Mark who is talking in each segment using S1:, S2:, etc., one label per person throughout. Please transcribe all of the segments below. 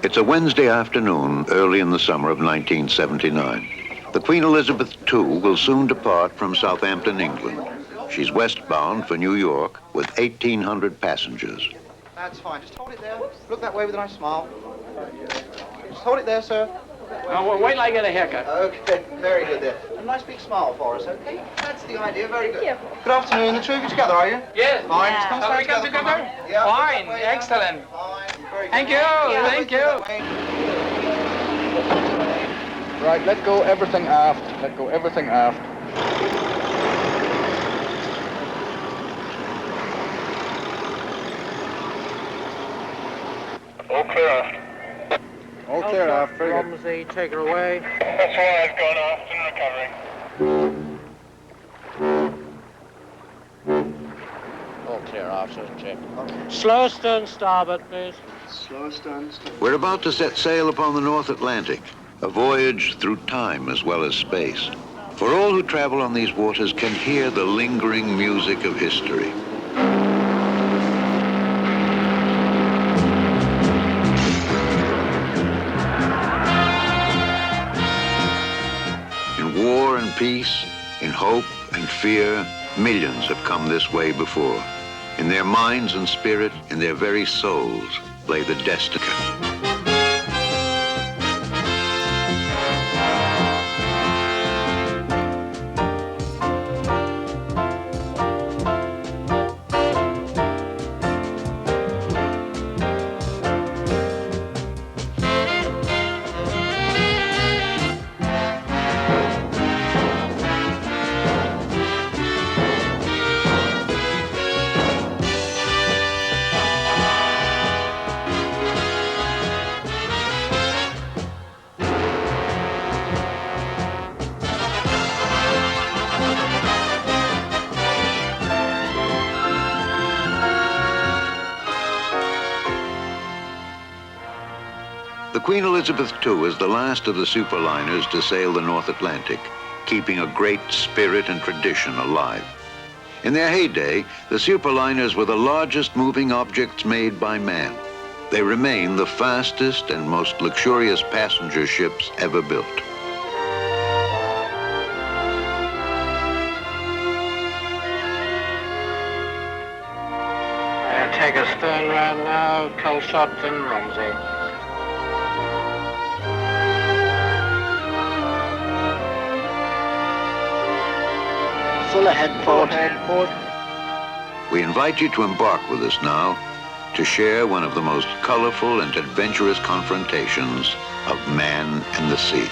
S1: It's a Wednesday afternoon, early in the summer of 1979. The Queen Elizabeth II will soon depart from Southampton, England. She's westbound for New York with 1,800 passengers.
S2: That's fine. Just hold it there. Look that way with a nice smile. Just hold it there, sir.
S3: Well, wait till I get a haircut.
S2: Okay, very good there. A nice big smile for us, okay? That's the idea, very good. Good afternoon. The two of you together, are you?
S3: Yes.
S2: Fine.
S3: Yeah.
S2: Just come
S3: Shall we come together?
S2: Yeah.
S3: Fine. Excellent.
S2: Fine. Very good.
S3: Thank you. Thank you.
S4: Right, let go everything aft. Let go everything aft.
S5: All clear aft.
S4: All clear aft, very good.
S3: Rumsey, take her away.
S5: That's why I've gone aft and recovering.
S3: All clear aft, so check. Slow stern starboard, please.
S2: Slow stern.
S1: We're about to set sail upon the North Atlantic, a voyage through time as well as space. For all who travel on these waters can hear the lingering music of history. In war and peace, in hope and fear, millions have come this way before. In their minds and spirit, in their very souls, lay the destiny. The Queen Elizabeth II is the last of the superliners to sail the North Atlantic, keeping a great spirit and tradition alive. In their heyday, the superliners were the largest moving objects made by man. They remain the fastest and most luxurious passenger ships ever built.
S3: Take a stern round now, cull shot and Rumsey.
S2: Full ahead, port.
S1: We invite you to embark with us now to share one of the most colorful and adventurous confrontations of man and the sea.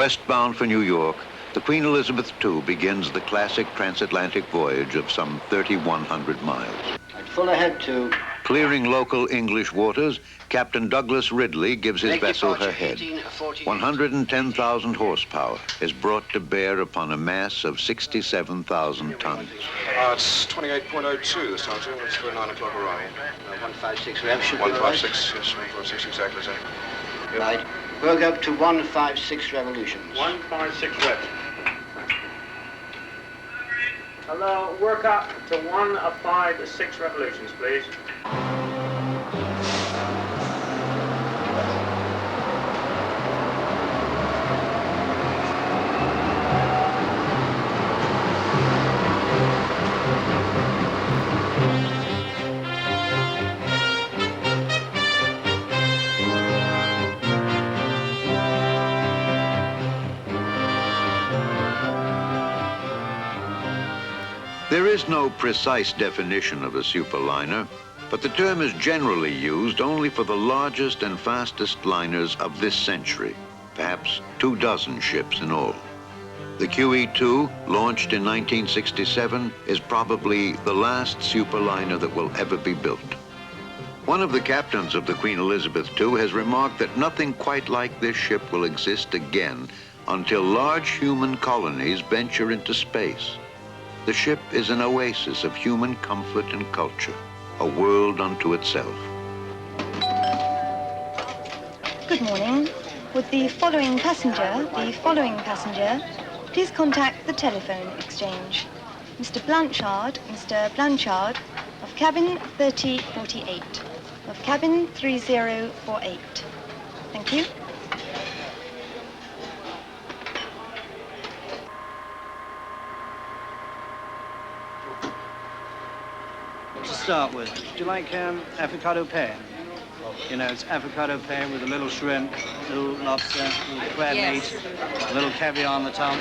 S1: Westbound for New York, the Queen Elizabeth II begins the classic transatlantic voyage of some 3,100 miles.
S2: Full ahead to.
S1: Clearing local English waters, Captain Douglas Ridley gives his vessel her head. 110,000 horsepower is brought to bear upon a mass of 67,000 tons.
S6: It's 28.02 this time, sir. It's for a 9 o'clock arrival.
S2: 156 rev should be
S6: 156, yes, 156 exactly, sir.
S2: right. We'll go up to 156 revolutions.
S3: 156 rev. Hello, work up to 156 revolutions, please.
S1: There is no precise definition of a superliner, but the term is generally used only for the largest and fastest liners of this century, perhaps 24 ships in all. The QE2, launched in 1967, is probably the last superliner that will ever be built. One of the captains of the Queen Elizabeth II has remarked that nothing quite like this ship will exist again until large human colonies venture into space. The ship is an oasis of human comfort and culture, a world unto itself.
S7: Good morning. With the following passenger, please contact the telephone exchange. Mr. Blanchard, of cabin 3048, of cabin 3048. Thank you.
S8: To start with, do you like avocado pear? You know, it's avocado pear with a little shrimp, little lobster, little crab meat, a little caviar on the top.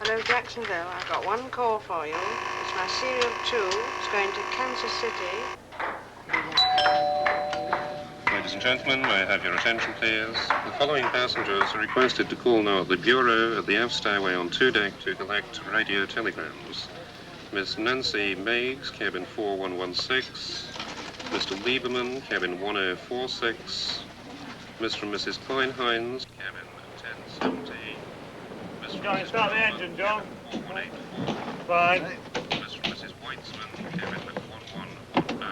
S9: Hello, Jacksonville. I've got one call for you. It's my serial 2. It's going to Kansas City.
S5: Ladies and gentlemen, may I have your attention, please? The following passengers are requested to call now at the bureau at the aft stairway on 2 deck to collect radio telegrams. Miss Nancy Meigs, cabin 4116. Mr. Lieberman, cabin 1046. Mr. and Mrs. Kleinheinz, cabin 1070.
S3: John, start the engine, John.
S5: 4184.
S3: Fine.
S5: Mr. and Mrs. Weitzman, cabin 1110.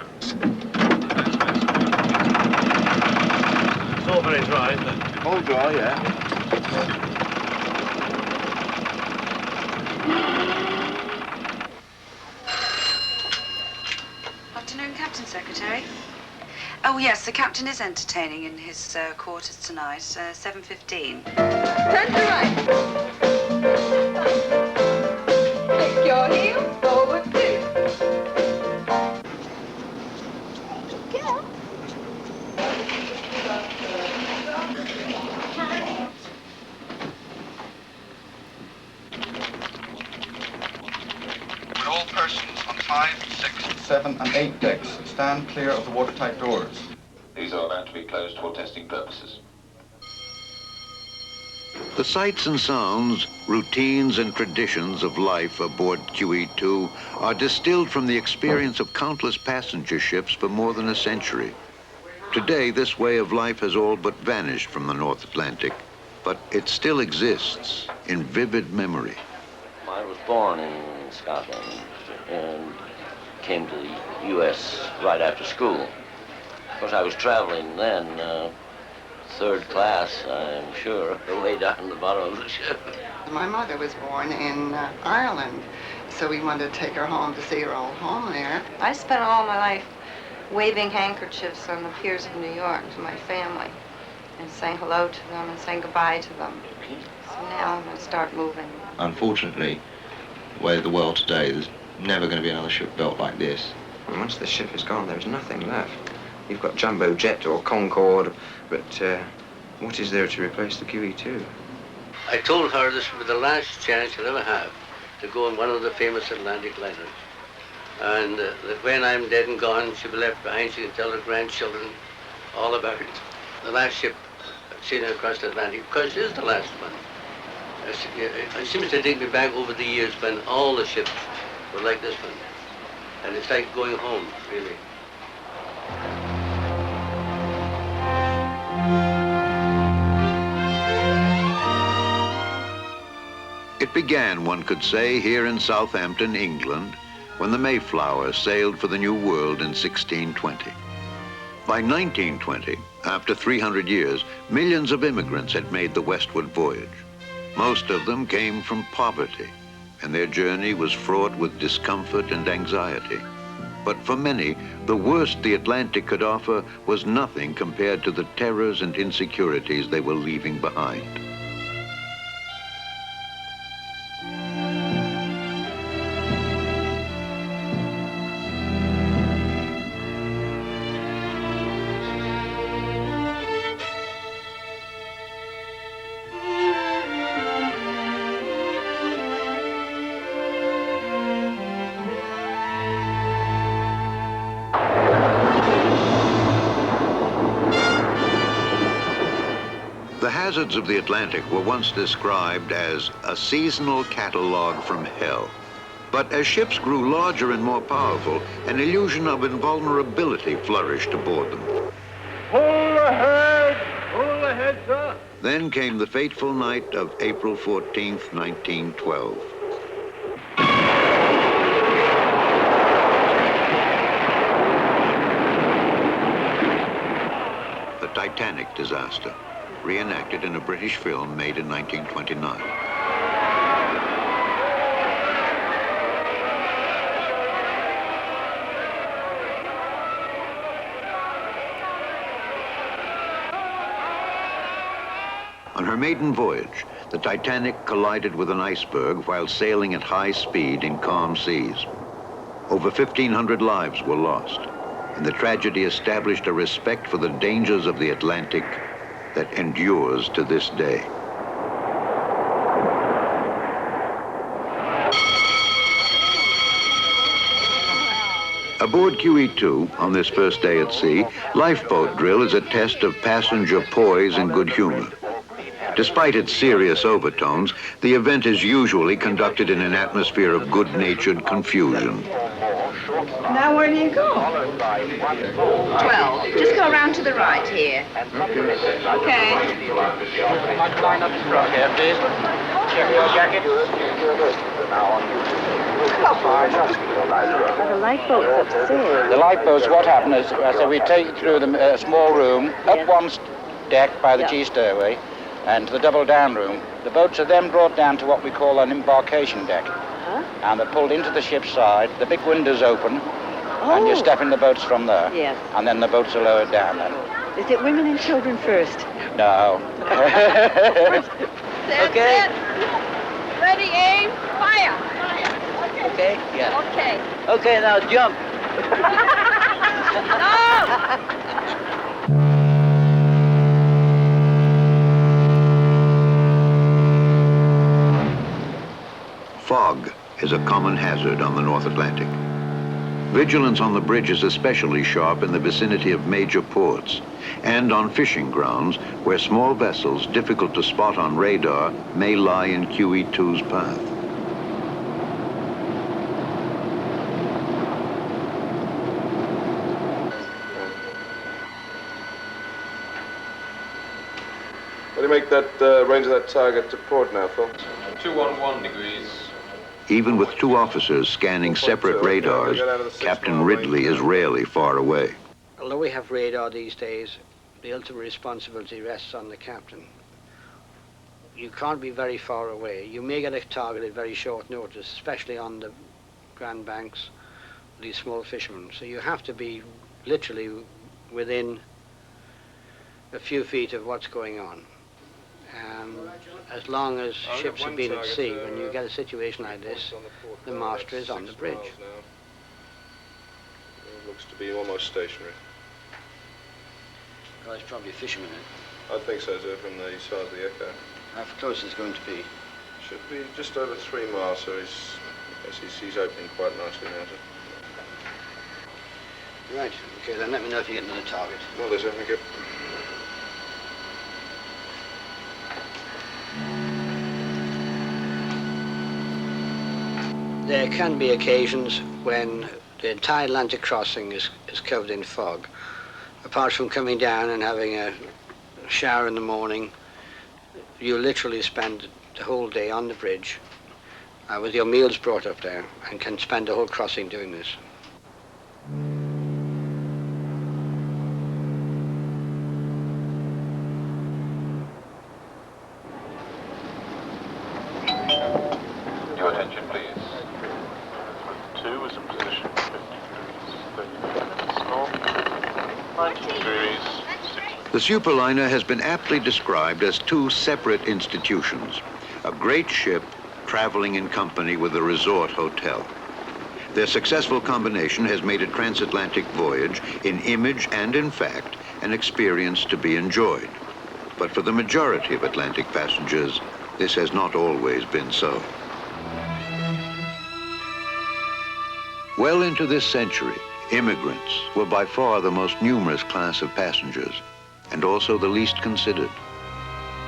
S3: It's all very dry, isn't it?
S2: All dry, yeah.
S9: Afternoon, Captain Secretary. Oh, yes, the captain is entertaining in his quarters tonight, 7:15.
S10: Turn to the right. Take your heel forward, please. Go.
S6: Would all persons on 5, 6, 7, and 8 decks stand clear of the watertight doors?
S11: These are about to be closed for testing purposes.
S1: The sights and sounds, routines and traditions of life aboard QE2 are distilled from the experience of countless passenger ships for more than a century. Today, this way of life has all but vanished from the North Atlantic, but it still exists in vivid memory.
S12: I was born in Scotland and came to the U.S. right after school. Of course, I was traveling then, third class, I'm sure, way down the bottom of the ship.
S10: My mother was born in Ireland, so we wanted to take her home to see her old home there. I spent all my life waving handkerchiefs on the piers of New York to my family and saying hello to them and saying goodbye to them. So now I'm going to start moving.
S13: Unfortunately, the way of the world today, there's never going to be another ship built like this.
S14: And once the ship is gone, there's nothing left. You've got Jumbo Jet or Concorde, but what is there to replace the QE2?
S12: I told her this would be the last chance she'll ever have to go on one of the famous Atlantic liners. And that when I'm dead and gone, she'll be left behind. She can tell her grandchildren all about it. The last ship sailing across the Atlantic, because it is the last one. It seems to take me back over the years when all the ships were like this one. And it's like going home, really.
S1: It began, one could say, here in Southampton, England, when the Mayflower sailed for the New World in 1620. By 1920, after 300 years, millions of immigrants had made the westward voyage. Most of them came from poverty, and their journey was fraught with discomfort and anxiety. But for many, the worst the Atlantic could offer was nothing compared to the terrors and insecurities they were leaving behind. hazards of the Atlantic were once described as a seasonal catalog from hell. But as ships grew larger and more powerful, an illusion of invulnerability flourished aboard them.
S3: Pull ahead! Pull ahead, sir!
S1: Then came the fateful night of April 14th, 1912. The Titanic disaster, reenacted in a British film made in 1929. On her maiden voyage, the Titanic collided with an iceberg while sailing at high speed in calm seas. Over 1,500 lives were lost, and the tragedy established a respect for the dangers of the Atlantic that endures to this day. Aboard QE2, on this first day at sea, lifeboat drill is a test of passenger poise and good humor. Despite its serious overtones, the event is usually conducted in an atmosphere of good-natured confusion.
S10: Now where do you go? 12. Just go around to the right here. Okay.
S3: Line up front here, please. Check your jacket.
S10: The lifeboat's upstairs.
S4: The lifeboats, what happened is, so we take it through the small room, up one deck by the G stairway, and to the double down room. The boats are then brought down to what we call an embarkation deck. And they're pulled into the ship's side, the big windows open, and you step in the boats from there.
S10: Yes.
S4: And then the boats are lowered down then.
S10: Is it women and children first?
S4: No.
S10: Okay. Ready, aim, fire.
S12: Okay? Yeah.
S10: Okay.
S12: Okay, now jump.
S1: Fog is a common hazard on the North Atlantic. Vigilance on the bridge is especially sharp in the vicinity of major ports and on fishing grounds where small vessels difficult to spot on radar may lie in QE2's path.
S15: What do you make that range of that target to port now, Phil?
S5: 211 degrees.
S1: Even with two officers scanning separate radars, Captain Ridley is rarely far away.
S8: Although we have radar these days, the ultimate responsibility rests on the captain. You can't be very far away. You may get a target at very short notice, especially on the Grand Banks, these small fishermen. So you have to be literally within a few feet of what's going on. As long as ships have been at sea, when you get a situation like this, the master is on the bridge.
S15: It looks to be almost stationary.
S8: Well, it's probably a fisherman.
S15: I think so, sir, from the size of the echo.
S8: How close is it going to be?
S15: Should be just over 3 miles, so he's opening quite nicely now, sir.
S8: Right, okay, then let me know if you get another target.
S15: Well, there's thank you.
S8: There can be occasions when the entire Atlantic crossing is covered in fog. Apart from coming down and having a shower in the morning, you literally spend the whole day on the bridge with your meals brought up there and can spend the whole crossing doing this.
S11: Your attention, please.
S3: 2 is in position 50 degrees, 30 north, 90 degrees.
S1: The Superliner has been aptly described as two separate institutions, a great ship traveling in company with a resort hotel. Their successful combination has made a transatlantic voyage, in image and in fact, an experience to be enjoyed. But for the majority of Atlantic passengers, this has not always been so. Well into this century, immigrants were by far the most numerous class of passengers, and also the least considered.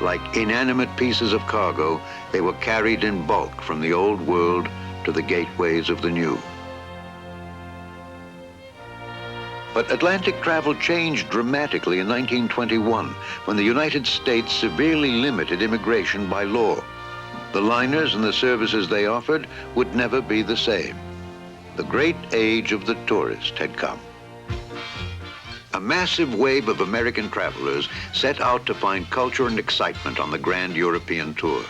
S1: Like inanimate pieces of cargo, they were carried in bulk from the old world to the gateways of the new. But Atlantic travel changed dramatically in 1921 when the United States severely limited immigration by law. The liners and the services they offered would never be the same. The great age of the tourist had come. A massive wave of American travelers set out to find culture and excitement on the grand European tour.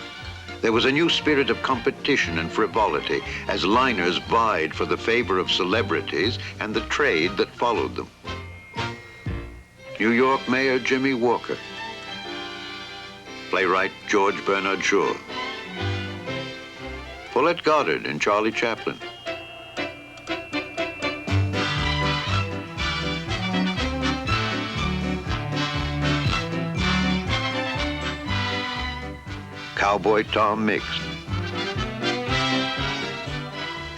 S1: There was a new spirit of competition and frivolity as liners vied for the favor of celebrities and the trade that followed them. New York Mayor Jimmy Walker, playwright George Bernard Shaw, Paulette Goddard and Charlie Chaplin, Cowboy Tom Mix,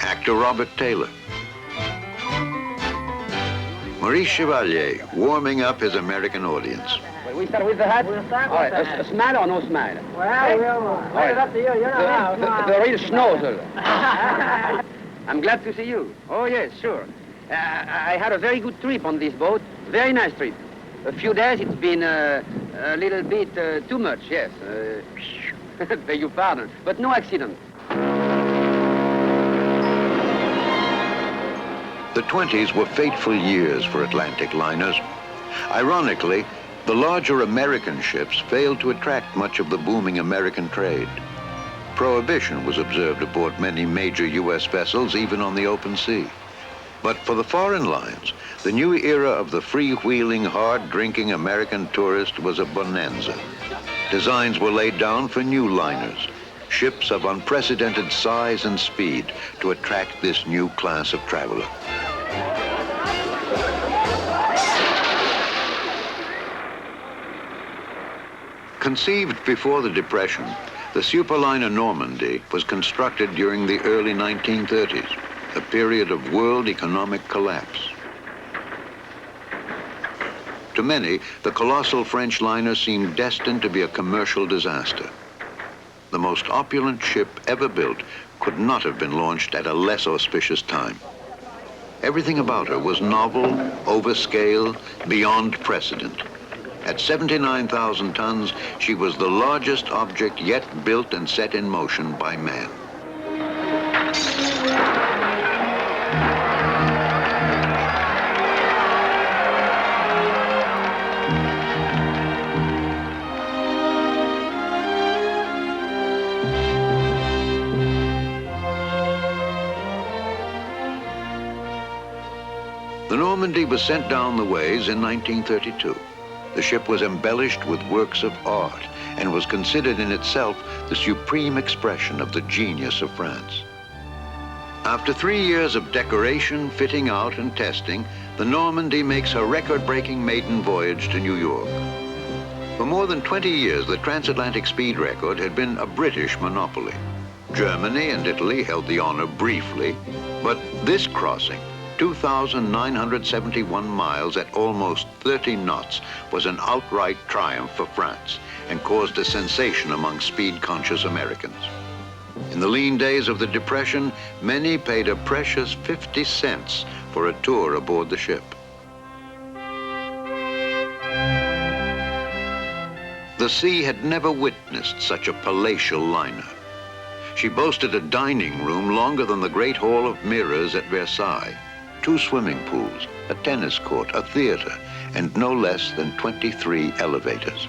S1: actor Robert Taylor, Maurice Chevalier warming up his American audience.
S16: We start with the hat? All right, a smile or no smile?
S17: Well, we'll put it up to you. You know
S16: the real schnozzle. I'm glad to see you. Oh, yes, sure. I had a very good trip on this boat. Very nice trip. A few days, it's been a little bit too much, yes. Beg your pardon, but no accident.
S1: The 20s were fateful years for Atlantic liners. Ironically, the larger American ships failed to attract much of the booming American trade. Prohibition was observed aboard many major U.S. vessels, even on the open sea. But for the foreign lines, the new era of the freewheeling, hard-drinking American tourist was a bonanza. Designs were laid down for new liners, ships of unprecedented size and speed to attract this new class of traveler. Conceived before the Depression, the superliner Normandy was constructed during the early 1930s, a period of world economic collapse. To many, the colossal French liner seemed destined to be a commercial disaster. The most opulent ship ever built could not have been launched at a less auspicious time. Everything about her was novel, overscale, beyond precedent. At 79,000 tons, she was the largest object yet built and set in motion by man. The Normandy was sent down the ways in 1932. The ship was embellished with works of art and was considered in itself the supreme expression of the genius of France. After 3 years of decoration, fitting out, and testing, the Normandy makes her record-breaking maiden voyage to New York. For more than 20 years, the transatlantic speed record had been a British monopoly. Germany and Italy held the honor briefly, but this crossing, 2,971 miles at almost 30 knots, was an outright triumph for France and caused a sensation among speed-conscious Americans. In the lean days of the Depression, many paid a precious 50 cents for a tour aboard the ship. The sea had never witnessed such a palatial liner. She boasted a dining room longer than the Great Hall of Mirrors at Versailles, 2 swimming pools, a tennis court, a theater, and no less than 23 elevators.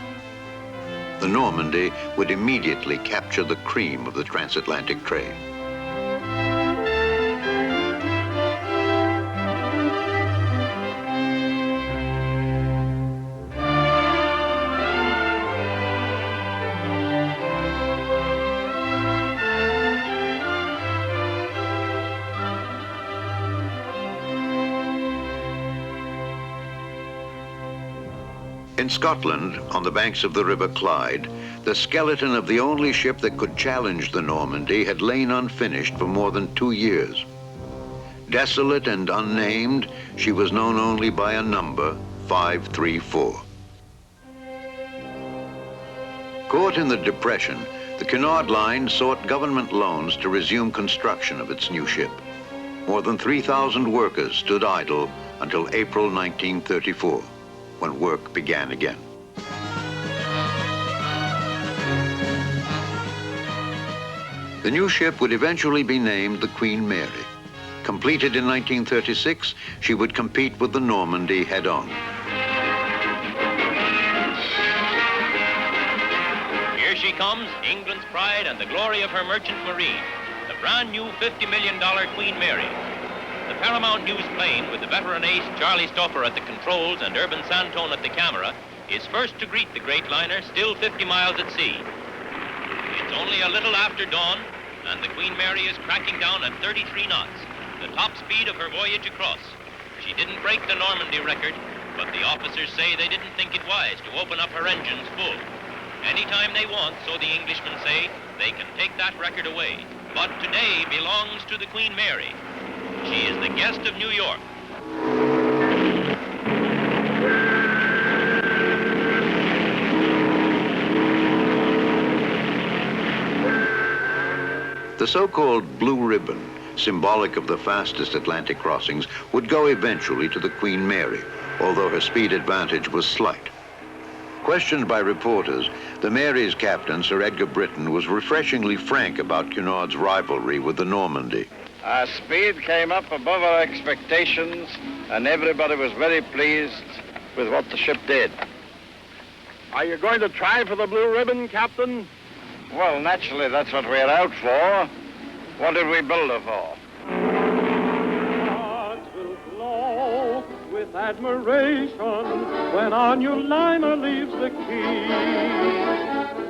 S1: The Normandy would immediately capture the cream of the transatlantic trade. In Scotland, on the banks of the River Clyde, the skeleton of the only ship that could challenge the Normandy had lain unfinished for more than 2 years. Desolate and unnamed, she was known only by a number, 534. Caught in the Depression, the Cunard Line sought government loans to resume construction of its new ship. More than 3,000 workers stood idle until April 1934, when work began again. The new ship would eventually be named the Queen Mary. Completed in 1936, she would compete with the Normandy head-on.
S18: Here she comes, England's pride and the glory of her merchant marine, the brand new $50 million Queen Mary. The Paramount News plane, with the veteran ace Charlie Stoffer at the controls and Urban Santone at the camera, is first to greet the great liner, still 50 miles at sea. It's only a little after dawn, and the Queen Mary is cracking down at 33 knots, the top speed of her voyage across. She didn't break the Normandy record, but the officers say they didn't think it wise to open up her engines full. Anytime they want, so the Englishmen say, they can take that record away. But today belongs to the Queen Mary. She is the guest of New York.
S1: The so-called blue ribbon, symbolic of the fastest Atlantic crossings, would go eventually to the Queen Mary, although her speed advantage was slight. Questioned by reporters, the Mary's captain, Sir Edgar Britton, was refreshingly frank about Cunard's rivalry with the Normandy.
S19: Our speed came up above our expectations, and everybody was very pleased with what the ship did.
S20: Are you going to try for the blue ribbon, Captain?
S19: Well, naturally, that's what we're out for. What did we build her for?
S21: Hearts will glow with admiration when our new liner leaves the quay,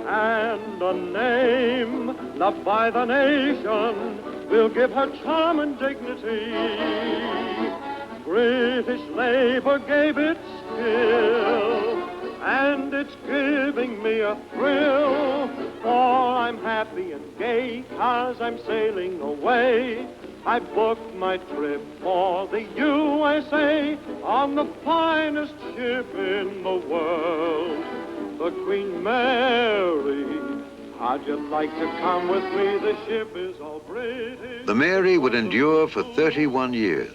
S21: and a name loved by the nation will give her charm and dignity. British labor gave it skill, and it's giving me a thrill, for I'm happy and gay, 'cause I'm sailing away. I booked my trip for the USA on the finest ship in the world, the Queen Mary. How'd you like to come with me? The ship is all British.
S1: The Mary would endure for 31 years,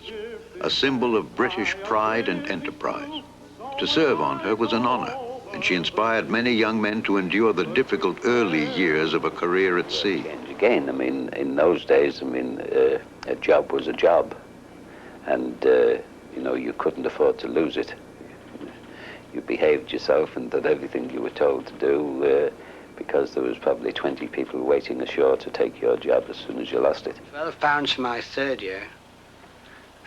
S1: a symbol of British pride and enterprise. To serve on her was an honor, and she inspired many young men to endure the difficult early years of a career at sea.
S22: Again, I mean, in those days, I mean, a job was a job, and, you know, you couldn't afford to lose it. You behaved yourself and did everything you were told to do, because there was probably 20 people waiting ashore to take your job as soon as you lost it.
S8: £12 for my third year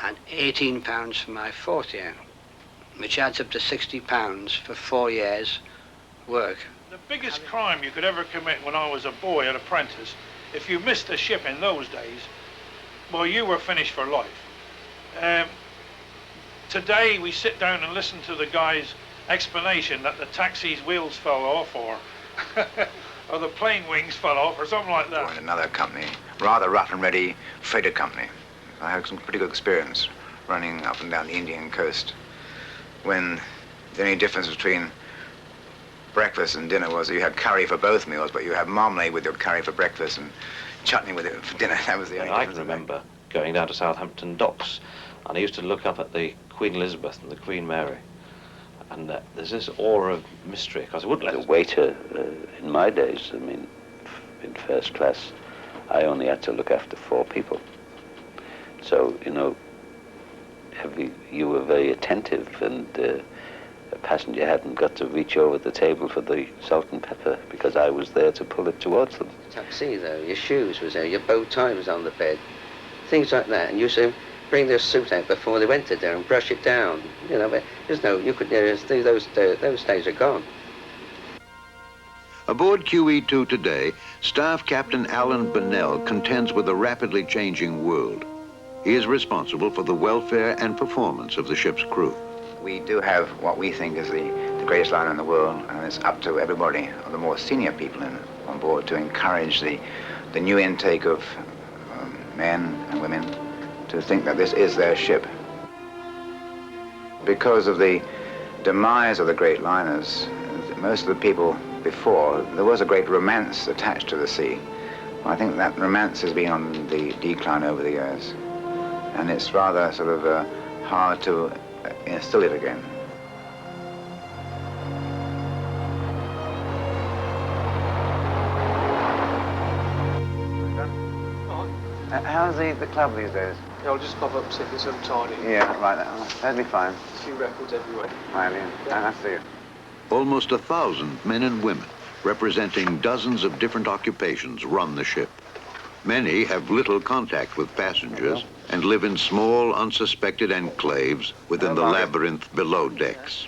S8: and £18 for my fourth year, which adds up to £60 for 4 years' work.
S23: The biggest crime you could ever commit when I was a boy, an apprentice, if you missed a ship in those days, well, you were finished for life. Today we sit down and listen to the guy's explanation that the taxi's wheels fell off, or or the plane wings fell off, or something like that.
S24: Joined another company, rather rough and ready freighter company. I had some pretty good experience running up and down the Indian coast, when the only difference between breakfast and dinner was that you had curry for both meals, but you had marmalade with your curry for breakfast and chutney with it for dinner. That was the only
S25: I
S24: difference.
S25: can remember going down to Southampton docks, and I used to look up at the Queen Elizabeth and the Queen Mary, and there's this aura of mystery, because I wouldn't let
S22: The waiter, in my days, I mean, in first class, I only had to look after 4 people. So, you know, you were very attentive, and a passenger hadn't got to reach over the table for the salt and pepper, because I was there to pull it towards them.
S12: Taxi, though, your shoes was there, your bow tie was on the bed, things like that, and you say, bring their suit out before they went to there and brush it down. You know, but there's no, you could, those days are gone.
S1: Aboard QE2 today, Staff Captain Alan Bennell contends with a rapidly changing world. He is responsible for the welfare and performance of the ship's crew.
S24: We do have what we think is the greatest liner in the world, and it's up to everybody, or the more senior people on board, to encourage the new intake of men and women to think that this is their ship. Because of the demise of the great liners, most of the people before, there was a great romance attached to the sea. I think that romance has been on the decline over the years, and it's rather sort of hard to instill it again. How's the club these days?
S2: Yeah, I'll just pop up and see if it's untidy.
S24: Yeah, right, that'd be fine.
S2: A few records everywhere.
S24: Right, yeah. That's it.
S1: Almost 1,000 men and women, representing dozens of different occupations, run the ship. Many have little contact with passengers and live in small, unsuspected enclaves within the labyrinth below decks.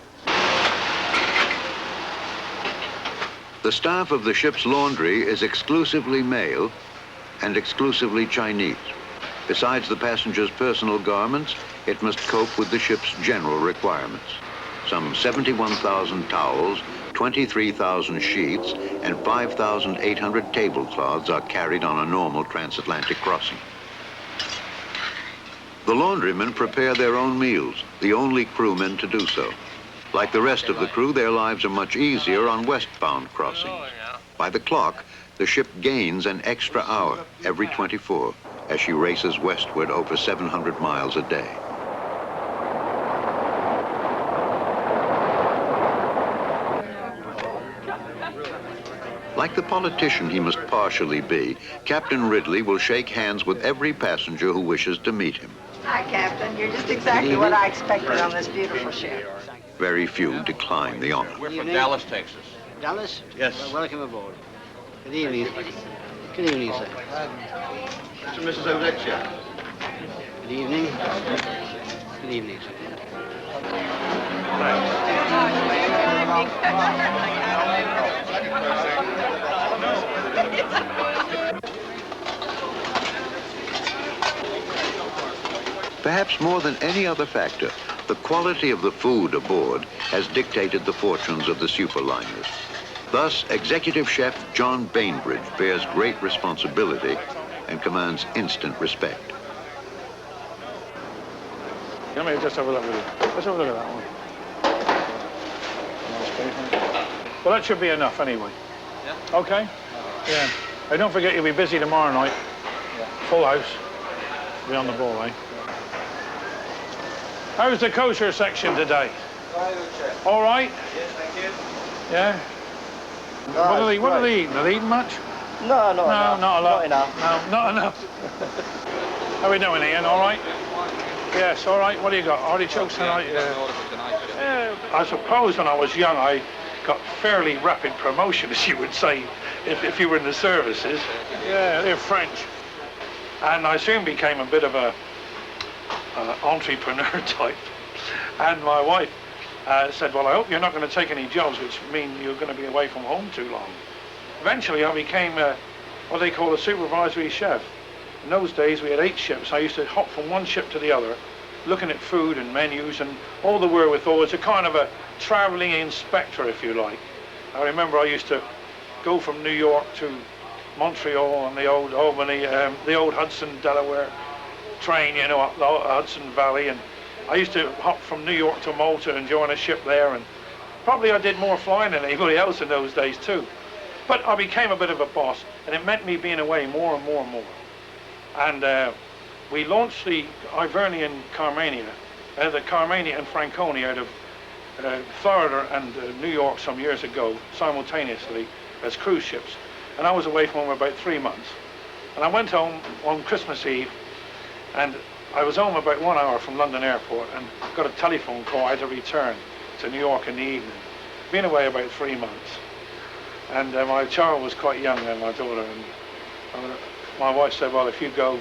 S1: The staff of the ship's laundry is exclusively male and exclusively Chinese. Besides the passengers' personal garments, it must cope with the ship's general requirements. Some 71,000 towels, 23,000 sheets, and 5,800 tablecloths are carried on a normal transatlantic crossing. The laundrymen prepare their own meals, the only crewmen to do so. Like the rest of the crew, their lives are much easier on westbound crossings. By the clock, the ship gains an extra hour every 24 as she races westward over 700 miles a day. Like the politician he must partially be, Captain Ridley will shake hands with every passenger who wishes to meet him.
S10: Hi, Captain. You're just exactly what I expected on this beautiful ship.
S1: Very few decline the honor.
S6: We're from Dallas, Texas.
S8: Dallas?
S6: Yes.
S8: Well, welcome aboard. Good evening. Good evening, sir.
S6: Mr. and Mrs. O'Letcher.
S8: Good evening. Good evening, sir.
S1: Perhaps more than any other factor, the quality of the food aboard has dictated the fortunes of the superliners. Thus, executive chef John Bainbridge bears great responsibility and commands instant respect.
S23: Let me just have a look at it. Let's have a look at that one. Well, that should be enough anyway. Yeah. Okay? Yeah. Hey, don't forget you'll be busy tomorrow night. Yeah. Full house. Be on the ball, eh? How's the kosher section today? All right?
S2: Yes, thank you.
S23: Yeah?
S2: No,
S23: what are they eating? Are they eating much?
S2: No,
S23: not
S2: enough.
S23: Not a lot.
S2: Not enough.
S23: No, not enough. How are we doing, Ian? All right? Yes, all right. What do you got? Artichokes tonight? Yeah. I suppose when I was young, I got fairly rapid promotion, as you would say, if you were in the services. Yeah, they're French. And I soon became a bit of a entrepreneur type. And my wife said, well, I hope you're not going to take any jobs which mean you're going to be away from home too long. Eventually, I became what they call a supervisory chef. In those days, we had 8 ships. I used to hop from one ship to the other, looking at food and menus and all the wherewithal. It's a kind of a traveling inspector, if you like. I remember I used to go from New York to Montreal on the old Albany, the old Hudson, Delaware train, you know, up the Hudson Valley. And I used to hop from New York to Malta and join a ship there. And probably I did more flying than anybody else in those days, too. But I became a bit of a boss, and it meant me being away more and more and more. And we launched the Ivernian Carmania, the Carmania and Franconia out of Florida and New York some years ago, simultaneously as cruise ships. And I was away from home about 3 months. And I went home on Christmas Eve, and I was home about 1 hour from London Airport and got a telephone call. I had to return to New York in the evening. Been away about 3 months. And my child was quite young then, my daughter. And my wife said, well, if you go,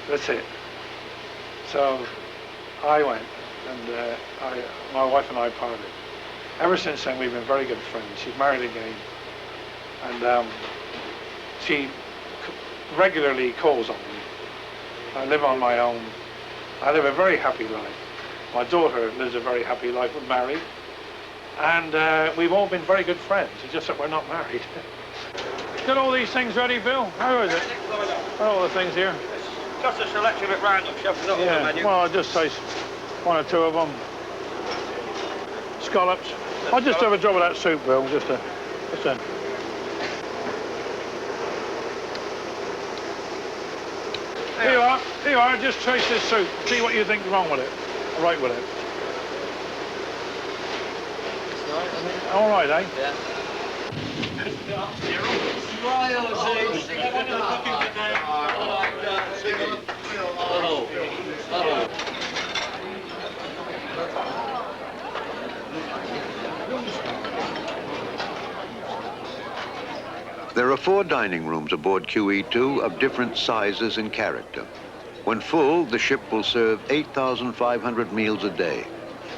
S23: that's it. So I went, and my wife and I parted. Ever since then, we've been very good friends. She's married again, and she regularly calls on me. I live on my own. I live a very happy life. My daughter lives a very happy life. We're married, and we've all been very good friends. It's just that we're not married. Got all these things ready, Bill? How is it? Got all the things here?
S2: Just a selection at random, Chef. Not on the menu.
S23: Well, I'll just say 1 or 2 of them. Scallops. I'll just have a job of that soup, Bill, just a... Here you are, just taste this soup. See what you think's wrong with it, or right with it.
S6: It's all right, I think.
S23: All right, eh?
S6: Yeah.
S1: There are 4 dining rooms aboard QE2 of different sizes and character. When full, the ship will serve 8,500 meals a day,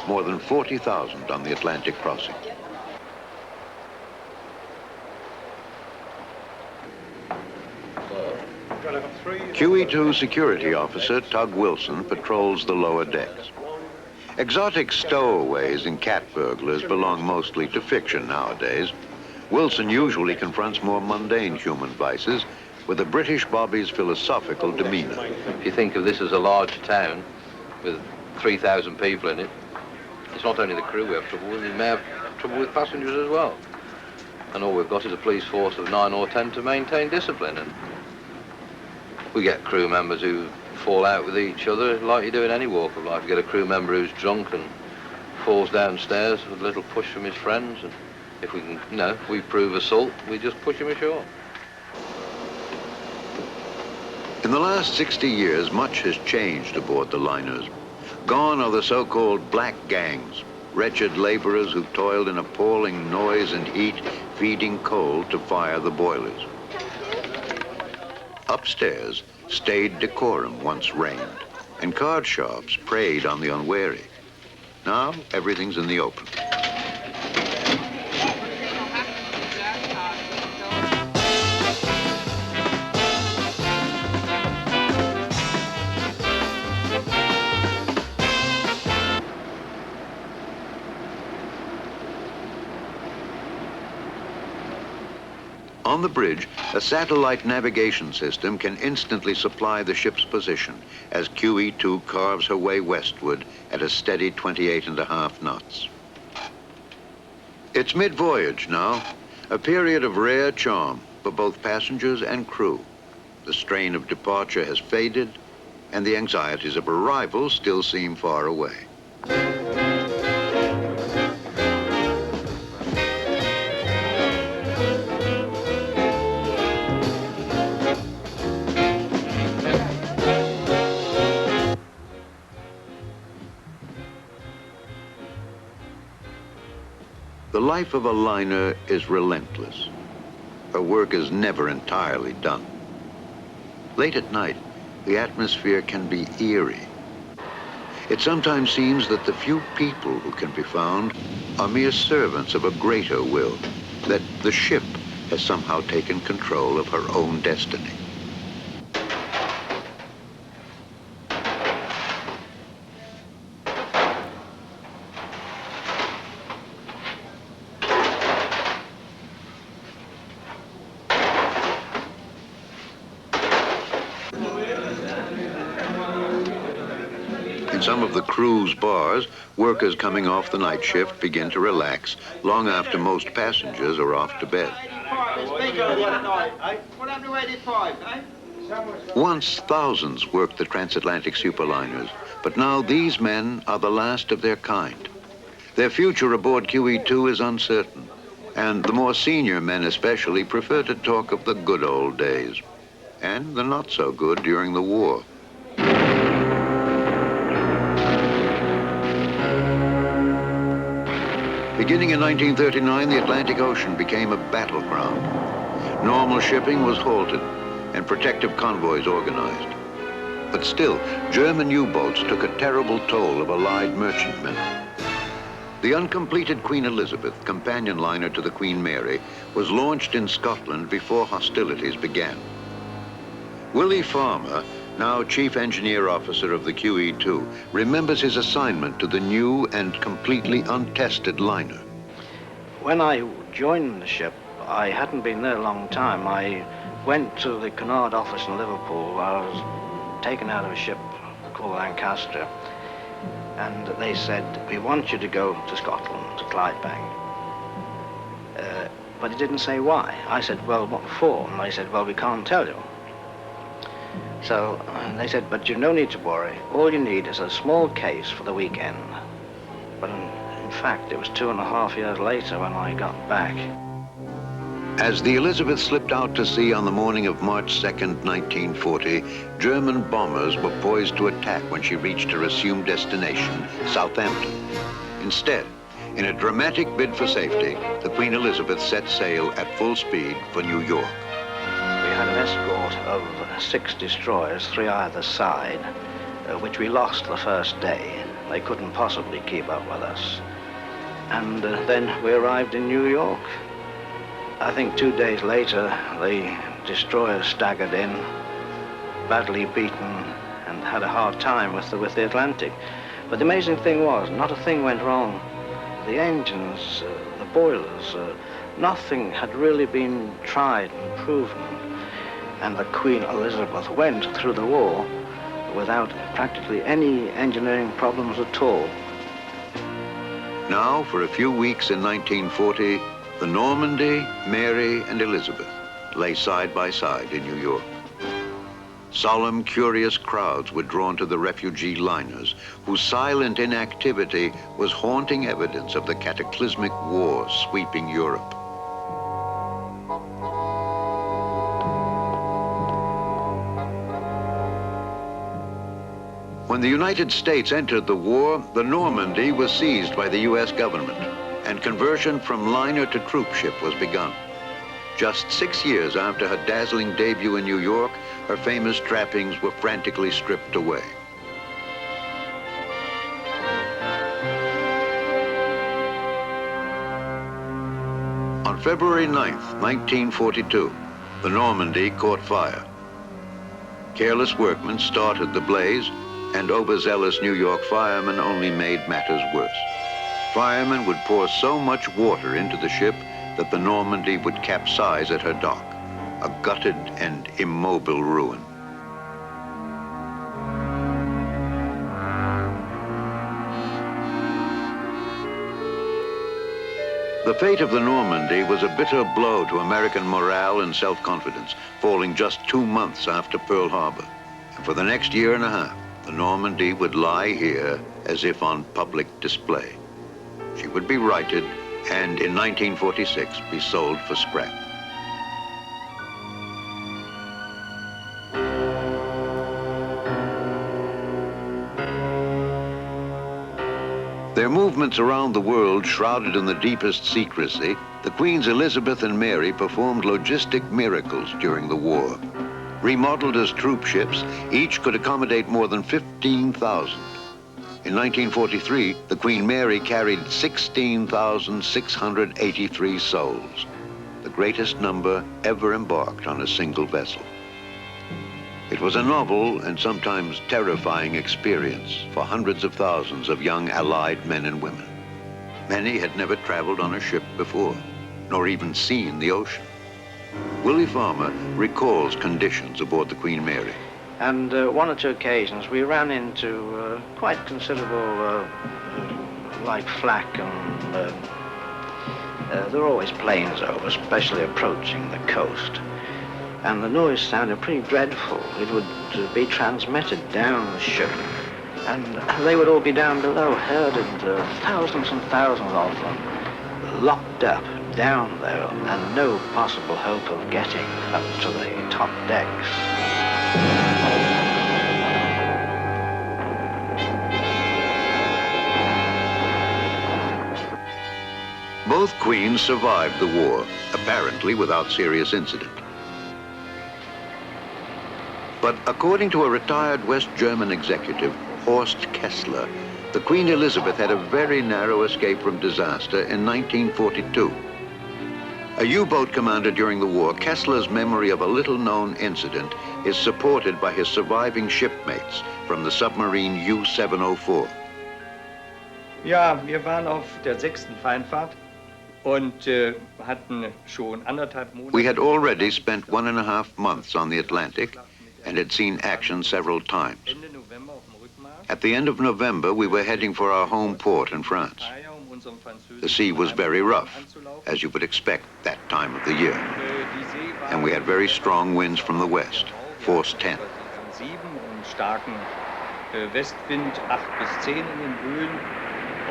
S1: more than 40,000 on the Atlantic crossing. QE2 security officer Tug Wilson patrols the lower decks. Exotic stowaways and cat burglars belong mostly to fiction nowadays. Wilson usually confronts more mundane human vices with a British Bobby's philosophical demeanor.
S6: If you think of this as a large town with 3,000 people in it, it's not only the crew we have trouble with, we may have trouble with passengers as well. And all we've got is a police force of 9 or 10 to maintain discipline. And we get crew members who fall out with each other like you do in any walk of life. You get a crew member who's drunk and falls downstairs with a little push from his friends. And if we can, if we prove assault, we just push him ashore.
S1: In the last 60 years, much has changed aboard the liners. Gone are the so-called black gangs, wretched laborers who toiled in appalling noise and heat, feeding coal to fire the boilers. Upstairs, staid decorum once reigned, and card sharps preyed on the unwary. Now, everything's in the open. On the bridge, a satellite navigation system can instantly supply the ship's position as QE2 carves her way westward at a steady 28.5 knots. It's mid-voyage now, a period of rare charm for both passengers and crew. The strain of departure has faded, and the anxieties of arrival still seem far away. The life of a liner is relentless. Her work is never entirely done. Late at night, the atmosphere can be eerie. It sometimes seems that the few people who can be found are mere servants of a greater will, that the ship has somehow taken control of her own destiny. In some of the crew's bars, workers coming off the night shift begin to relax long after most passengers are off to bed. Once thousands worked the transatlantic superliners, but now these men are the last of their kind. Their future aboard QE2 is uncertain, and the more senior men especially prefer to talk of the good old days, and the not so good during the war. Beginning in 1939, the Atlantic Ocean became a battleground. Normal shipping was halted and protective convoys organized. But still, German U-boats took a terrible toll of Allied merchantmen. The uncompleted Queen Elizabeth, companion liner to the Queen Mary, was launched in Scotland before hostilities began. Willie Farmer, now Chief Engineer Officer of the QE2, remembers his assignment to the new and completely untested liner.
S8: When I joined the ship, I hadn't been there a long time. I went to the Cunard office in Liverpool. I was taken out of a ship called Lancaster, and they said, "We want you to go to Scotland, to Clydebank." but he didn't say why. I said, well, what for? And they said, well, we can't tell you. So they said, but you no need to worry. All you need is a small case for the weekend. But in fact, it was 2.5 years later when I got back.
S1: As the Elizabeth slipped out to sea on the morning of March 2nd, 1940, German bombers were poised to attack when she reached her assumed destination, Southampton. Instead, in a dramatic bid for safety, the Queen Elizabeth set sail at full speed for New York.
S8: We had an escort of 6 destroyers, 3 either side, which we lost the first day. They couldn't possibly keep up with us. And then we arrived in New York. I think 2 days later, the destroyers staggered in, badly beaten, and had a hard time with the Atlantic. But the amazing thing was, not a thing went wrong. The engines, the boilers, nothing had really been tried and proven. And the Queen Elizabeth went through the war without practically any engineering problems at all.
S1: Now, for a few weeks in 1940, the Normandy, Mary, and Elizabeth lay side by side in New York. Solemn, curious crowds were drawn to the refugee liners, whose silent inactivity was haunting evidence of the cataclysmic war sweeping Europe. When the United States entered the war, the Normandy was seized by the U.S. government, and conversion from liner to troop ship was begun. Just 6 years after her dazzling debut in New York, her famous trappings were frantically stripped away. On February 9th, 1942, the Normandy caught fire. Careless workmen started the blaze, and overzealous New York firemen only made matters worse. Firemen would pour so much water into the ship that the Normandy would capsize at her dock, a gutted and immobile ruin. The fate of the Normandy was a bitter blow to American morale and self-confidence, falling just 2 months after Pearl Harbor. And for the next year and a half, the Normandy would lie here as if on public display. She would be righted and in 1946 be sold for scrap. Their movements around the world shrouded in the deepest secrecy, the Queens Elizabeth and Mary performed logistic miracles during the war. Remodeled as troop ships, each could accommodate more than 15,000. In 1943, the Queen Mary carried 16,683 souls, the greatest number ever embarked on a single vessel. It was a novel and sometimes terrifying experience for hundreds of thousands of young Allied men and women. Many had never traveled on a ship before, nor even seen the ocean. Willie Farmer recalls conditions aboard the Queen Mary.
S8: And 1 or 2 occasions we ran into quite considerable light flak, and there were always planes over, especially approaching the coast. And the noise sounded pretty dreadful. It would be transmitted down the ship, and they would all be down below, herded, thousands and thousands of them, locked up down there, and no possible hope of getting up to the top decks.
S1: Both queens survived the war, apparently without serious incident. But according to a retired West German executive, Horst Kessler, the Queen Elizabeth had a very narrow escape from disaster in 1942. A U-boat commander during the war, Kessler's memory of a little-known incident is supported by his surviving shipmates from the submarine U-704.
S4: Ja, wir waren auf der 6. Feindfahrt und hatten schon 1,5 Monate.
S1: We had already spent 1.5 months on the Atlantic and had seen action several times. At the end of November, we were heading for our home port in France. The sea was very rough, as you would expect that time of the year. And we had very strong winds from the west, force 10.
S4: Starken Westwind 8 bis 10 in den Böen.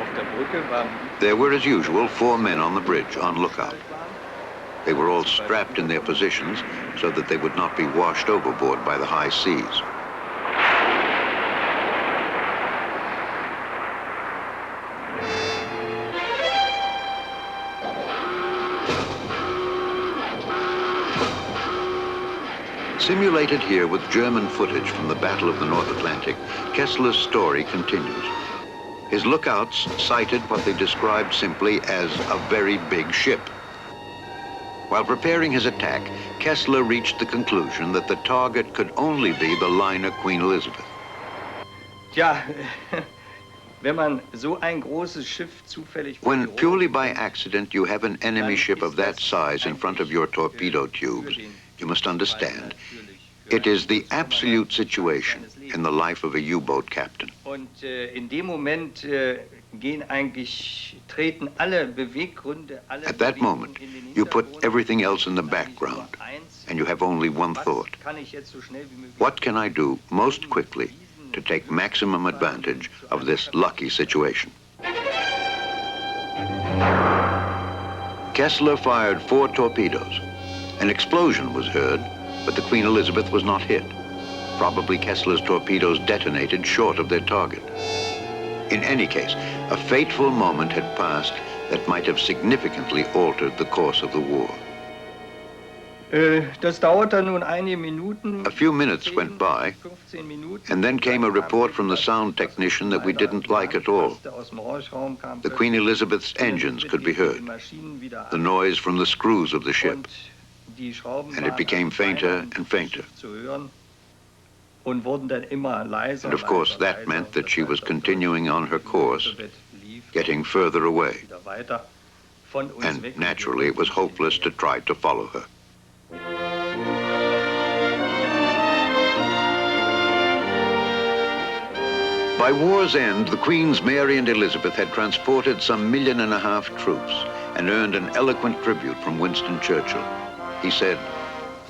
S4: Auf der Brücke war.
S1: There were, as usual, 4 men on the bridge on lookout. They were all strapped in their positions so that they would not be washed overboard by the high seas. Simulated here with German footage from the Battle of the North Atlantic, Kessler's story continues. His lookouts sighted what they described simply as a very big ship. While preparing his attack, Kessler reached the conclusion that the target could only be the liner Queen Elizabeth.
S4: Ja, wenn man so ein großes Schiff zufällig...
S1: When purely by accident you have an enemy ship of that size in front of your torpedo tubes, you must understand, it is the absolute situation in the life of a U-boat captain.
S4: Und in dem Moment gehen eigentlich, treten alle Beweggründe, alle
S1: At that moment, you put everything else in the background, and you have only one thought. What can I do most quickly to take maximum advantage of this lucky situation? Kessler fired 4 torpedoes. An explosion was heard, but the Queen Elizabeth was not hit. Probably Kessler's torpedoes detonated short of their target. In any case, a fateful moment had passed that might have significantly altered the course of the war.
S4: Das dauerte nun einige Minuten.
S1: A few minutes went by, and then came a report from the sound technician that we didn't like at all. The Queen Elizabeth's engines could be heard, the noise from the screws of the ship, and it became fainter and fainter. And of course, that meant that she was continuing on her course, getting further away. And naturally, it was hopeless to try to follow her. By war's end, the Queens Mary and Elizabeth had transported some 1.5 million troops and earned an eloquent tribute from Winston Churchill. He said,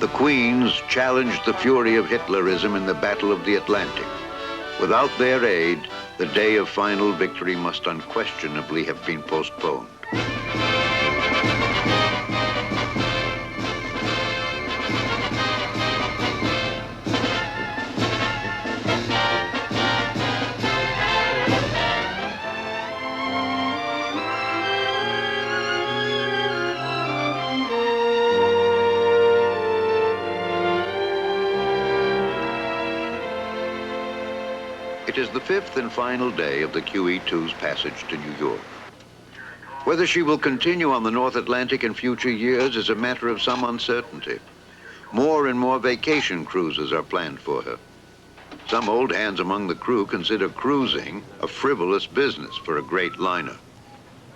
S1: "The Queens challenged the fury of Hitlerism in the Battle of the Atlantic. Without their aid, the day of final victory must unquestionably have been postponed." It is the 5th and final day of the QE2's passage to New York. Whether she will continue on the North Atlantic in future years is a matter of some uncertainty. More and more vacation cruises are planned for her. Some old hands among the crew consider cruising a frivolous business for a great liner.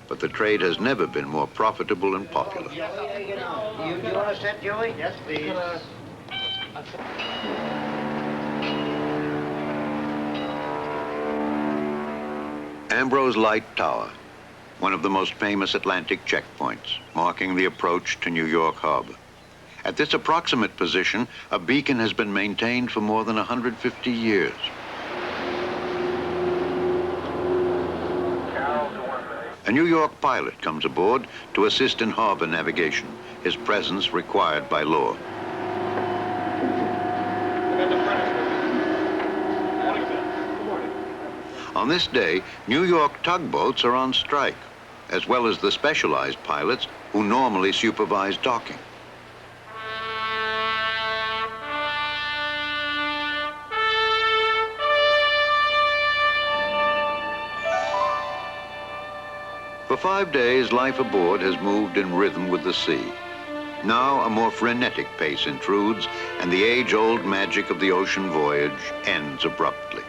S1: But the trade has never been more profitable and popular.
S8: You want to set, Joey? Yes, please.
S1: Ambrose Light Tower, one of the most famous Atlantic checkpoints, marking the approach to New York Harbor. At this approximate position, a beacon has been maintained for more than 150 years. A New York pilot comes aboard to assist in harbor navigation, his presence required by law. On this day, New York tugboats are on strike, as well as the specialized pilots who normally supervise docking. For 5 days, life aboard has moved in rhythm with the sea. Now a more frenetic pace intrudes, and the age-old magic of the ocean voyage ends abruptly.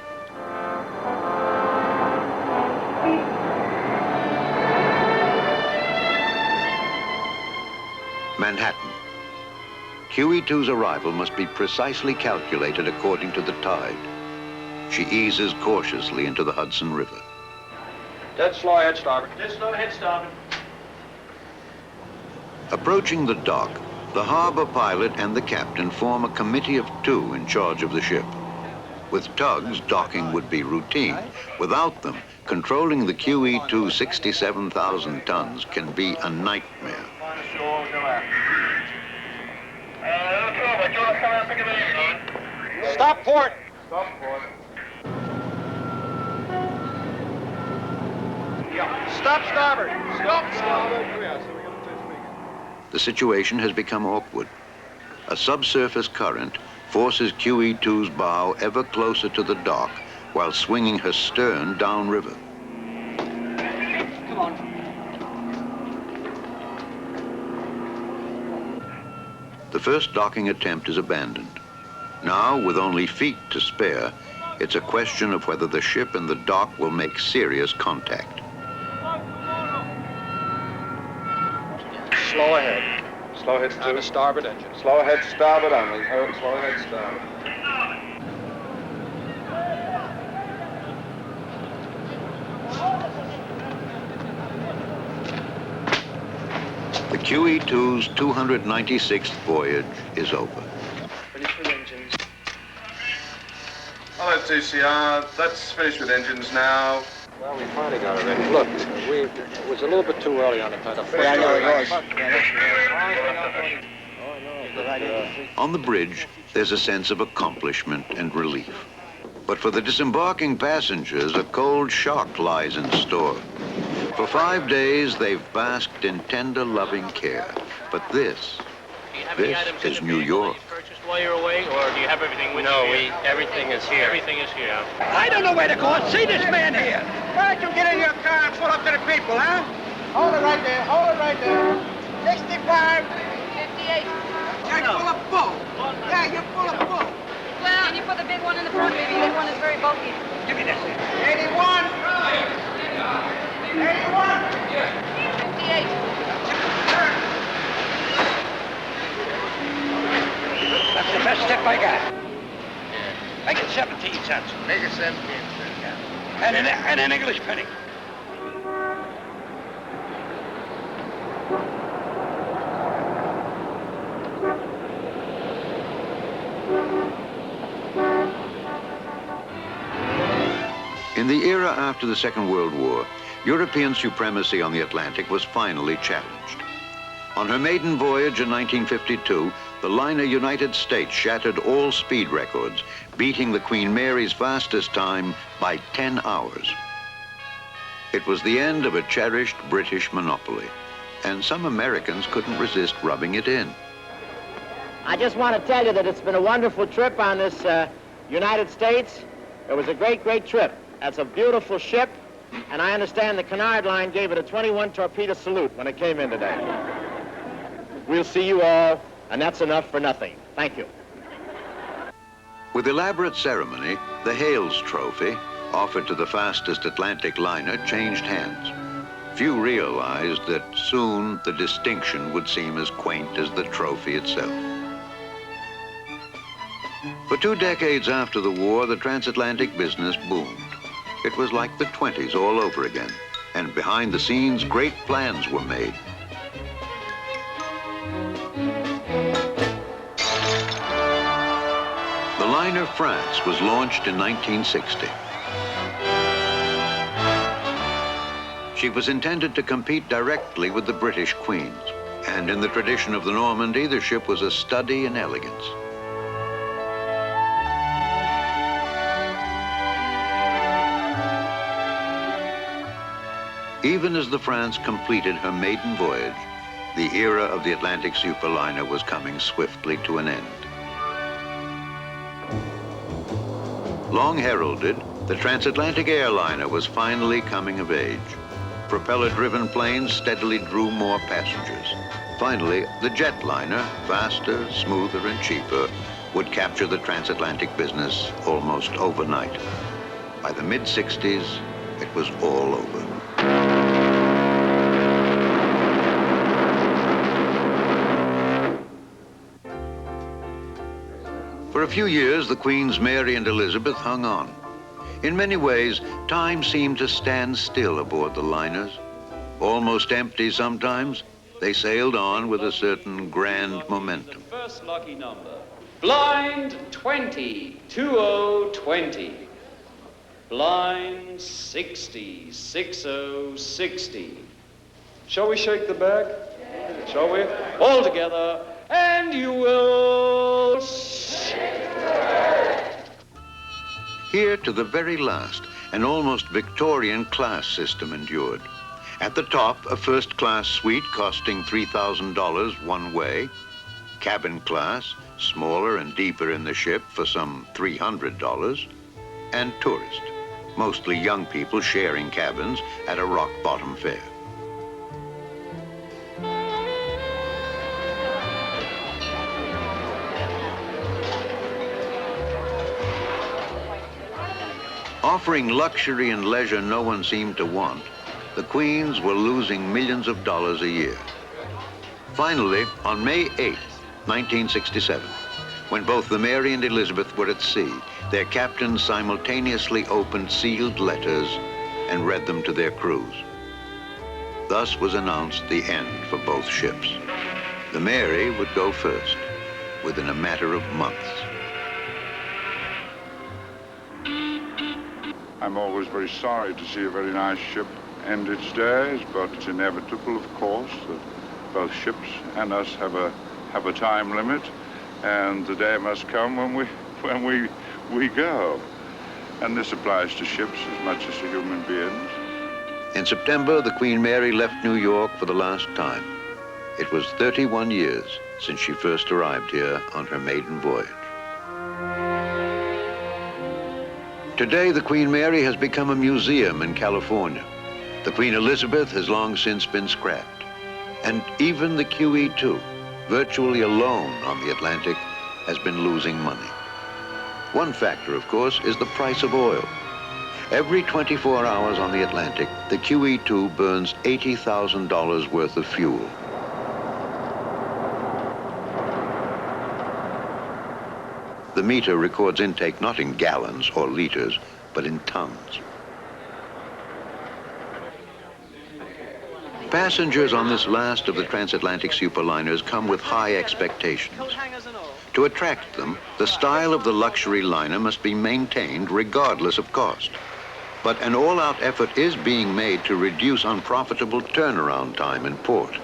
S1: Manhattan. QE2's arrival must be precisely calculated according to the tide. She eases cautiously into the Hudson River.
S2: Dead slow ahead starboard. Dead slow ahead starboard.
S1: Approaching the dock, the harbor pilot and the captain form a committee of two in charge of the ship. With tugs, docking would be routine. Without them, controlling the QE2 67,000 tons can be a nightmare.
S2: Stop port!
S15: Stop port.
S2: Stop starboard! Stop starboard!
S1: The situation has become awkward. A subsurface current forces QE2's bow ever closer to the dock while swinging her stern downriver.
S2: Come on.
S1: The first docking attempt is abandoned. Now, with only feet to spare, it's a question of whether the ship and the dock will make serious contact.
S2: Slow ahead.
S15: Slow ahead to
S2: the starboard engine.
S15: Slow ahead starboard only. Slow ahead starboard.
S1: The QE2's 296th voyage is over.
S2: Finish with engines.
S15: Hello, TCR. Let's finish with engines now.
S2: Well, we finally got it ready. Look, it was a little bit too early on the pedal.
S15: Yeah, I know it was.
S1: On the bridge, there's a sense of accomplishment and relief. But for the disembarking passengers, a cold shock lies in store. For 5 days, they've basked in tender, loving care. But this is New York.
S18: While you're away, or do you have everything with you?
S2: No, everything is here.
S18: Everything is here.
S2: I don't know where to go. See this man here. Why don't you get in your car and pull up to the people, huh? Hold it right there. Hold it right there. 65.
S10: 58.
S2: Yeah, pull up full. Yeah, you pull up full.
S10: Well, can you put the big one in the front? Maybe that one is very bulky.
S2: Give me this. 81. 81.
S10: 58.
S2: That's the best step I got. Make it 17 cents.
S12: Make it 17 cents.
S2: And an English penny.
S1: In the era after the Second World War, European supremacy on the Atlantic was finally challenged. On her maiden voyage in 1952, the liner United States shattered all speed records, beating the Queen Mary's fastest time by 10 hours. It was the end of a cherished British monopoly, and some Americans couldn't resist rubbing it in.
S17: I just want to tell you that it's been a wonderful trip on this United States. It was a great, great trip. That's a beautiful ship, and I understand the Canard Line gave it a 21 torpedo salute when it came in today. We'll see you all, and that's enough for nothing. Thank you.
S1: With elaborate ceremony, the Hales Trophy, offered to the fastest Atlantic liner, changed hands. Few realized that soon the distinction would seem as quaint as the trophy itself. For 2 decades after the war, the transatlantic business boomed. It was like the 20s all over again, and behind the scenes, great plans were made. The liner France was launched in 1960. She was intended to compete directly with the British Queens, and in the tradition of the Normandy, the ship was a study in elegance. Even as the France completed her maiden voyage, the era of the Atlantic superliner was coming swiftly to an end. Long heralded, the transatlantic airliner was finally coming of age. Propeller-driven planes steadily drew more passengers. Finally, the jetliner, faster, smoother, and cheaper, would capture the transatlantic business almost overnight. By the mid-60s, it was all over. For a few years, the Queens Mary and Elizabeth hung on. In many ways, time seemed to stand still aboard the liners. Almost empty sometimes, they sailed on with a certain grand momentum.
S5: First lucky number. Blind 20, 2020. Blind 60, 60, 60. Shall we shake the bag? Shall we? All together, and you will shake the bag.
S1: Here to the very last, an almost Victorian class system endured. At the top, a first-class suite costing $3,000 one way. Cabin class, smaller and deeper in the ship for some $300. And tourist, mostly young people sharing cabins at a rock-bottom fare. Offering luxury and leisure no one seemed to want, the Queens were losing millions of dollars a year. Finally, on May 8, 1967, when both the Mary and Elizabeth were at sea, their captains simultaneously opened sealed letters and read them to their crews. Thus was announced the end for both ships. The Mary would go first, within a matter of months.
S7: I'm always very sorry to see a very nice ship end its days, but it's inevitable, of course, that both ships and us have a time limit, and the day must come when we go. And this applies to ships as much as to human beings.
S1: In September, the Queen Mary left New York for the last time. It was 31 years since she first arrived here on her maiden voyage. Today, the Queen Mary has become a museum in California. The Queen Elizabeth has long since been scrapped. And even the QE2, virtually alone on the Atlantic, has been losing money. One factor, of course, is the price of oil. Every 24 hours on the Atlantic, the QE2 burns $80,000 worth of fuel. The meter records intake not in gallons or liters, but in tons. Passengers on this last of the transatlantic superliners come with high expectations. To attract them, the style of the luxury liner must be maintained regardless of cost. But an all-out effort is being made to reduce unprofitable turnaround time in port.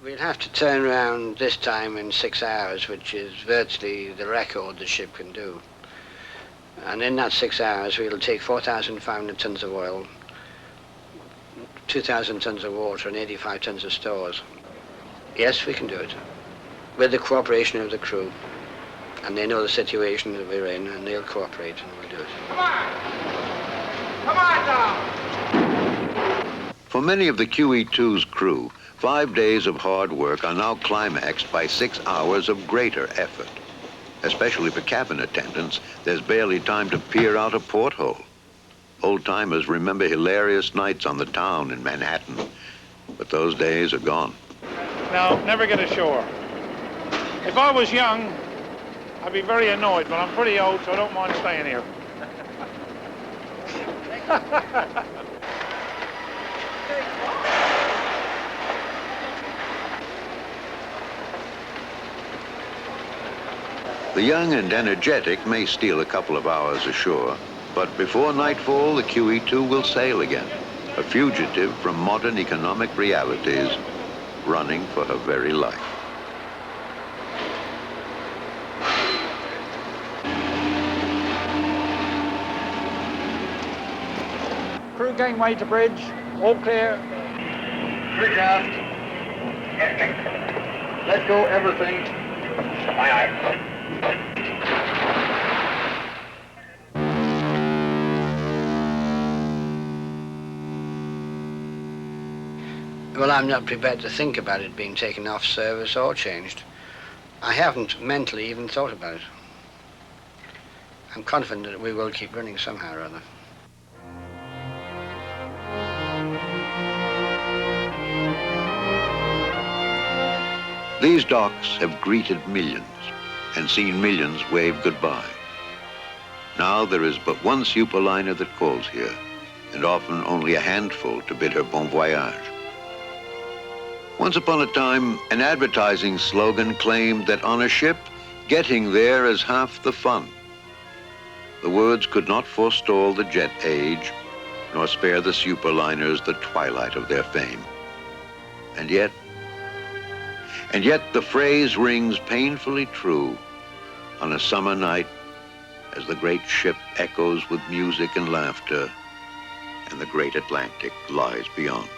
S8: We'll have to turn around this time in 6 hours, which is virtually the record the ship can do. And in that 6 hours, we'll take 4,500 tons of oil, 2,000 tons of water, and 85 tons of stores. Yes, we can do it, with the cooperation of the crew. And they know the situation that we're in, and they'll cooperate, and we'll do it.
S2: Come on! Come on now!
S1: For many of the QE2's crew, 5 days of hard work are now climaxed by 6 hours of greater effort. Especially for cabin attendants, there's barely time to peer out a porthole. Old-timers remember hilarious nights on the town in Manhattan, but those days are gone.
S23: Now, never get ashore. If I was young, I'd be very annoyed, but I'm pretty old, so I don't mind staying here.
S1: The young and energetic may steal a couple of hours ashore, but before nightfall, the QE2 will sail again, a fugitive from modern economic realities, running for her very life.
S20: Crew gangway to bridge, all clear.
S2: Bridge aft. Let go everything. Aye, aye.
S8: Well, I'm not prepared to think about it being taken off service or changed. I haven't mentally even thought about it. I'm confident that we will keep running somehow or other.
S1: These docks have greeted millions and seen millions wave goodbye. Now there is but one superliner that calls here, and often only a handful to bid her bon voyage. Once upon a time, an advertising slogan claimed that on a ship, getting there is half the fun. The words could not forestall the jet age, nor spare the superliners the twilight of their fame. And yet the phrase rings painfully true on a summer night as the great ship echoes with music and laughter, and the great Atlantic lies beyond.